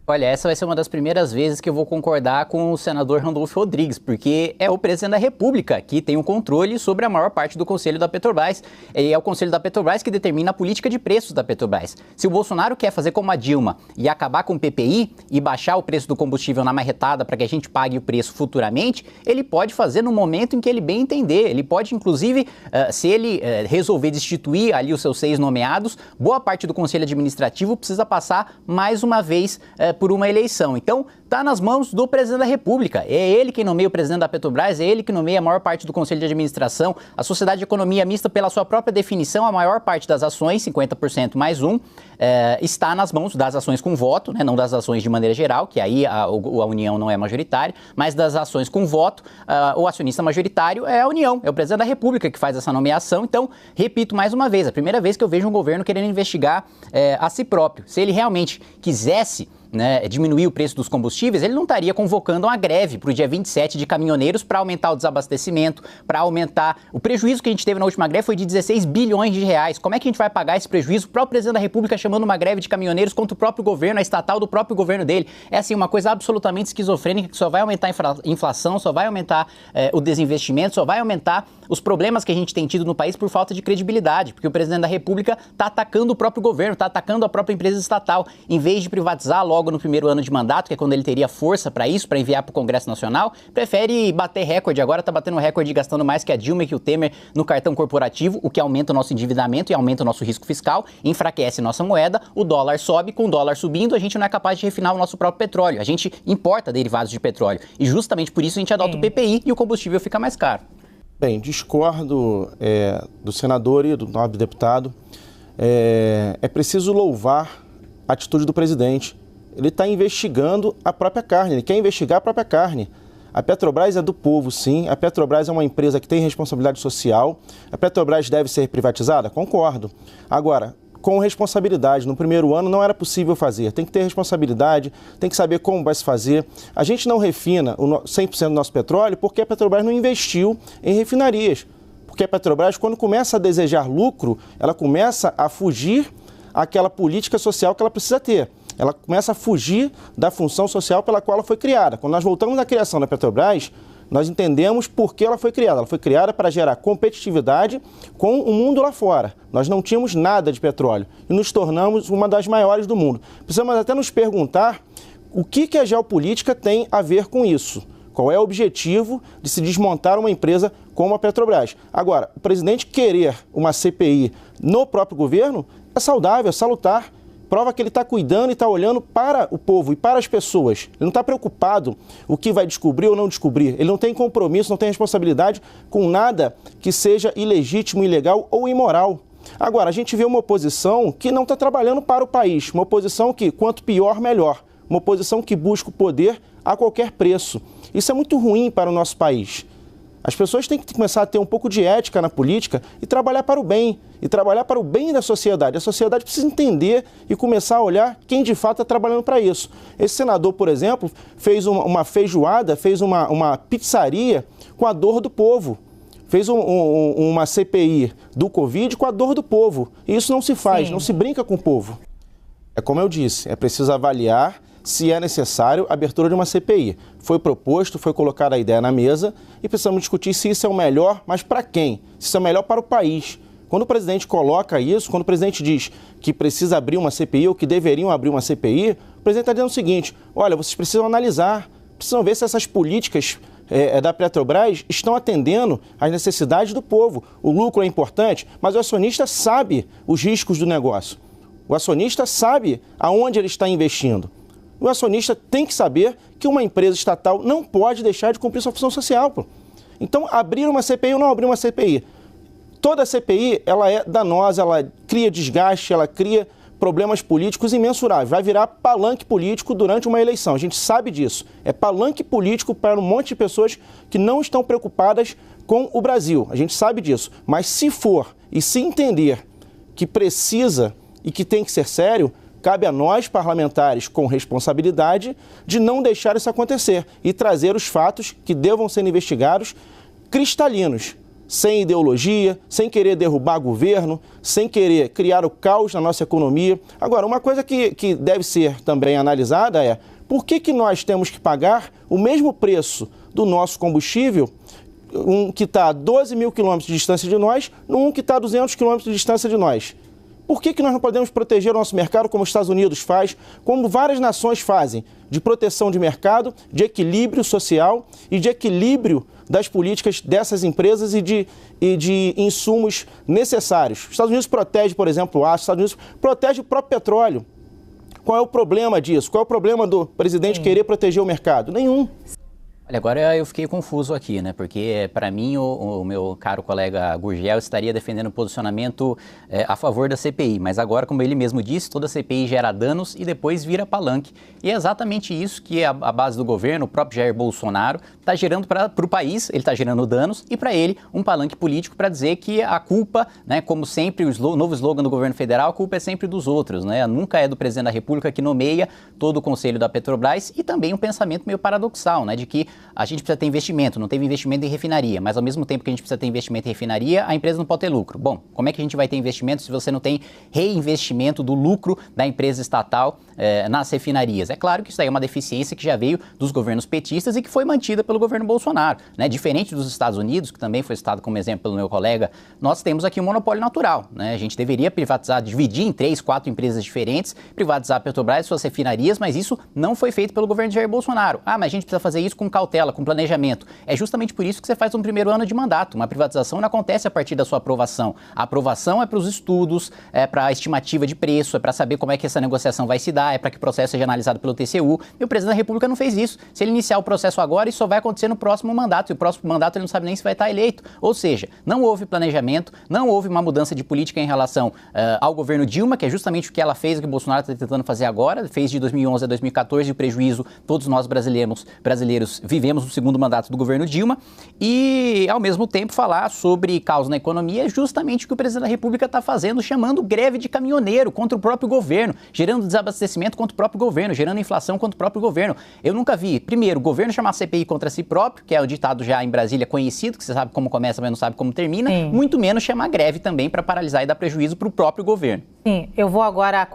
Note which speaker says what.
Speaker 1: Olha, essa vai ser uma das primeiras vezes que eu vou concordar com o senador Randolfo Rodrigues, porque é o presidente da República que tem o controle sobre a maior parte do Conselho da Petrobras. E é o Conselho da Petrobras que determina a política de preços da Petrobras. Se o Bolsonaro quer fazer como a Dilma e acabar com o PPI e baixar o preço do combustível na marretada para que a gente pague o preço futuramente, ele pode fazer no momento em que ele bem entender. Ele pode, inclusive, se ele resolver destituir ali os seus 6 nomeados, boa parte do Conselho Administrativo precisa passar mais uma vez por uma eleição. Então, está nas mãos do presidente da República. É ele quem nomeia o presidente da Petrobras, é ele que nomeia a maior parte do Conselho de Administração. A Sociedade de Economia Mista, pela sua própria definição, a maior parte das ações, 50% mais um, está nas mãos das ações com voto, né, não das ações de maneira geral, que aí a União não é majoritária, mas das ações com voto, o acionista majoritário é a União, é o presidente da República que faz essa nomeação. Então, repito mais uma vez, a primeira vez que eu vejo um governo querendo investigar a si próprio. Se ele realmente quisesse diminuir o preço dos combustíveis, ele não estaria convocando uma greve para o dia 27 de caminhoneiros para aumentar o desabastecimento, para aumentar... O prejuízo que a gente teve na última greve foi de 16 bilhões de reais. Como é que a gente vai pagar esse prejuízo? O próprio presidente da República chamando uma greve de caminhoneiros contra o próprio governo, a estatal do próprio governo dele. É assim, uma coisa absolutamente esquizofrênica que só vai aumentar a inflação, só vai aumentar o desinvestimento, só vai aumentar os problemas que a gente tem tido no país por falta de credibilidade, porque o presidente da República está atacando o próprio governo, está atacando a própria empresa estatal, em vez de privatizar logo no primeiro ano de mandato, que é quando ele teria força para isso, para enviar para o Congresso Nacional, prefere bater recorde. Agora está batendo recorde gastando mais que a Dilma e que o Temer no cartão corporativo, o que aumenta o nosso endividamento e aumenta o nosso risco fiscal, enfraquece nossa moeda, o dólar sobe, com o dólar subindo a gente não é capaz de refinar o nosso próprio petróleo, a gente importa derivados de petróleo e justamente por isso a gente adota o PPI e o combustível fica mais caro.
Speaker 2: Bem, discordo do senador e do nobre deputado. É preciso louvar a atitude do presidente. Ele está investigando a própria carne, ele quer investigar a própria carne. A Petrobras é do povo, sim. A Petrobras é uma empresa que tem responsabilidade social. A Petrobras deve ser privatizada? Concordo. Agora, com responsabilidade. No primeiro ano não era possível fazer. Tem que ter responsabilidade, tem que saber como vai se fazer. A gente não refina 100% do nosso petróleo porque a Petrobras não investiu em refinarias. Porque a Petrobras, quando começa a desejar lucro, ela começa a fugir àquela política social que ela precisa ter. Ela começa a fugir da função social pela qual ela foi criada. Quando nós voltamos à criação da Petrobras, nós entendemos por que ela foi criada. Ela foi criada para gerar competitividade com o mundo lá fora. Nós não tínhamos nada de petróleo e nos tornamos uma das maiores do mundo. Precisamos até nos perguntar o que a geopolítica tem a ver com isso. Qual é o objetivo de se desmontar uma empresa como a Petrobras? Agora, o presidente querer uma CPI no próprio governo é saudável, é salutar. Prova que ele está cuidando e está olhando para o povo e para as pessoas. Ele não está preocupado o que vai descobrir ou não descobrir. Ele não tem compromisso, não tem responsabilidade com nada que seja ilegítimo, ilegal ou imoral. Agora, a gente vê uma oposição que não está trabalhando para o país. Uma oposição que, quanto pior, melhor. Uma oposição que busca o poder a qualquer preço. Isso é muito ruim para o nosso país. As pessoas têm que começar a ter um pouco de ética na política e trabalhar para o bem. E trabalhar para o bem da sociedade. A sociedade precisa entender e começar a olhar quem de fato está trabalhando para isso. Esse senador, por exemplo, fez uma feijoada, fez uma pizzaria com a dor do povo. Fez uma CPI do Covid com a dor do povo. E isso não se faz, não se brinca com o povo. É como eu disse, é preciso avaliar se é necessário a abertura de uma CPI. Foi proposto, foi colocada a ideia na mesa e precisamos discutir se isso é o melhor, mas para quem? Se isso é o melhor para o país. Quando o presidente coloca isso, quando o presidente diz que precisa abrir uma CPI ou que deveriam abrir uma CPI, o presidente está dizendo o seguinte: olha, vocês precisam analisar, precisam ver se essas políticas da Petrobras estão atendendo às necessidades do povo. O lucro é importante, mas o acionista sabe os riscos do negócio. O acionista sabe aonde ele está investindo. O acionista tem que saber que uma empresa estatal não pode deixar de cumprir sua função social. Pô. Então, abrir uma CPI ou não abrir uma CPI? Toda CPI, ela é danosa, ela cria desgaste, ela cria problemas políticos imensuráveis. Vai virar palanque político durante uma eleição. A gente sabe disso. É palanque político para um monte de pessoas que não estão preocupadas com o Brasil. A gente sabe disso. Mas se for e se entender que precisa e que tem que ser sério, cabe a nós, parlamentares, com responsabilidade, de não deixar isso acontecer e trazer os fatos que devam ser investigados cristalinos. sem ideologia, sem querer derrubar governo, sem querer criar o caos na nossa economia. Agora, uma coisa que deve ser também analisada é por que nós temos que pagar o mesmo preço do nosso combustível, um que está a 12 mil quilômetros de distância de nós, num que está a 200 quilômetros de distância de nós? Por que nós não podemos proteger o nosso mercado como os Estados Unidos faz, como várias nações fazem, de proteção de mercado, de equilíbrio social e de equilíbrio das políticas dessas empresas e de insumos necessários? Os Estados Unidos protege, por exemplo, o aço, os Estados Unidos protege o próprio petróleo. Qual é o problema disso? Qual é o problema do presidente querer proteger o mercado? Nenhum.
Speaker 1: Olha, agora eu fiquei confuso aqui, né? Porque, para mim, o meu caro colega Gurgel estaria defendendo um posicionamento a favor da CPI. Mas agora, como ele mesmo disse, toda CPI gera danos e depois vira palanque. E é exatamente isso que a base do governo, o próprio Jair Bolsonaro, está gerando para o país. Ele está gerando danos e, para ele, um palanque político para dizer que a culpa, né, como sempre, o novo slogan do governo federal, a culpa é sempre dos outros, né? Nunca é do presidente da República que nomeia todo o conselho da Petrobras, e também um pensamento meio paradoxal, né? De que a gente precisa ter investimento, não teve investimento em refinaria, mas ao mesmo tempo que a gente precisa ter investimento em refinaria, a empresa não pode ter lucro. Bom, como é que a gente vai ter investimento se você não tem reinvestimento do lucro da empresa estatal nas refinarias? É claro que isso aí é uma deficiência que já veio dos governos petistas e que foi mantida pelo governo Bolsonaro, né? Diferente dos Estados Unidos, que também foi citado como exemplo pelo meu colega, nós temos aqui um monopólio natural, né? A gente deveria privatizar, dividir em 3, 4 empresas diferentes, privatizar a Petrobras e suas refinarias, mas isso não foi feito pelo governo de Jair Bolsonaro. Ah, mas a gente precisa fazer isso com cautela, com planejamento. É justamente por isso que você faz um primeiro ano de mandato. Uma privatização não acontece a partir da sua aprovação. A aprovação é para os estudos, é para a estimativa de preço, é para saber como é que essa negociação vai se dar, é para que o processo seja analisado pelo TCU. E o presidente da República não fez isso. Se ele iniciar o processo agora, isso só vai acontecer no próximo mandato. E o próximo mandato ele não sabe nem se vai estar eleito. Ou seja, não houve planejamento, não houve uma mudança de política em relação ao governo Dilma, que é justamente o que ela fez, o que o Bolsonaro está tentando fazer agora. Fez de 2011 a 2014 e o prejuízo todos nós brasileiros vivemos no segundo mandato do governo Dilma, e ao mesmo tempo falar sobre caos na economia é justamente o que o presidente da República está fazendo, chamando greve de caminhoneiro contra o próprio governo, gerando desabastecimento contra o próprio governo, gerando inflação contra o próprio governo. Eu nunca vi, primeiro, o governo chamar a CPI contra si próprio, que é o ditado já em Brasília conhecido, que você sabe como começa, mas não sabe como termina, muito menos chamar greve também para paralisar e dar prejuízo para o próprio governo.
Speaker 3: Sim, eu vou agora